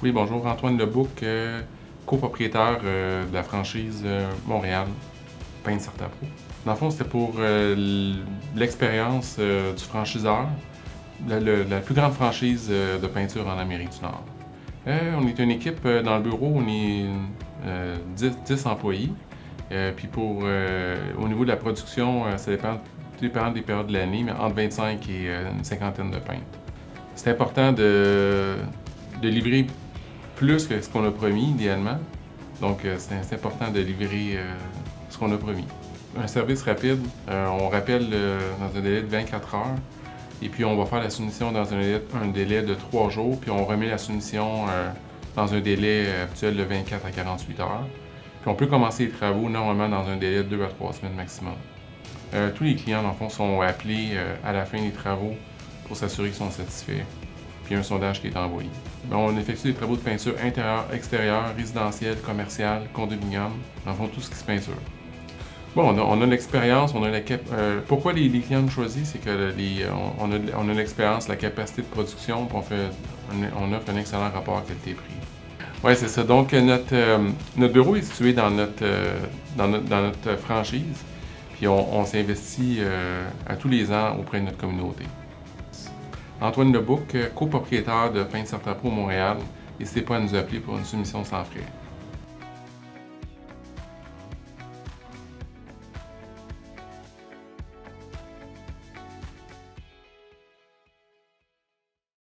Oui, bonjour, Antoine Lebouc, copropriétaire de la franchise Montréal, Peintre Sartapro. Dans le fond, c'était pour l'expérience du franchiseur, la plus grande franchise de peinture en Amérique du Nord. On est une équipe dans le bureau, on est 10 employés. Puis au niveau de la production, ça dépend des périodes de l'année, mais entre 25 et une cinquantaine de peintres. C'est important de livrer plus que ce qu'on a promis, idéalement. Donc, c'est important de livrer ce qu'on a promis. Un service rapide, on rappelle dans un délai de 24 heures. Et puis, on va faire la soumission dans un délai de 3 jours. Puis, on remet la soumission dans un délai habituel de 24 à 48 heures. Puis, on peut commencer les travaux normalement dans un délai de 2 à 3 semaines maximum. Tous les clients, dans le fond, sont appelés à la fin des travaux pour s'assurer qu'ils sont satisfaits. Puis un sondage qui est envoyé. On effectue des travaux de peinture intérieure, extérieure, résidentielle, commerciale, condominium, dans le fond, tout ce qui se peinture. Bon, on a l'expérience, on a la pourquoi les clients nous choisissent, c'est que on a l'expérience, la capacité de production, puis on offre un excellent rapport qualité-prix. Oui, c'est ça. Donc, notre bureau est situé dans notre franchise, puis on s'investit à tous les ans auprès de notre communauté. Antoine Lebouc, copropriétaire de Peintre Sartapro Montréal, n'hésitez pas à nous appeler pour une soumission sans frais.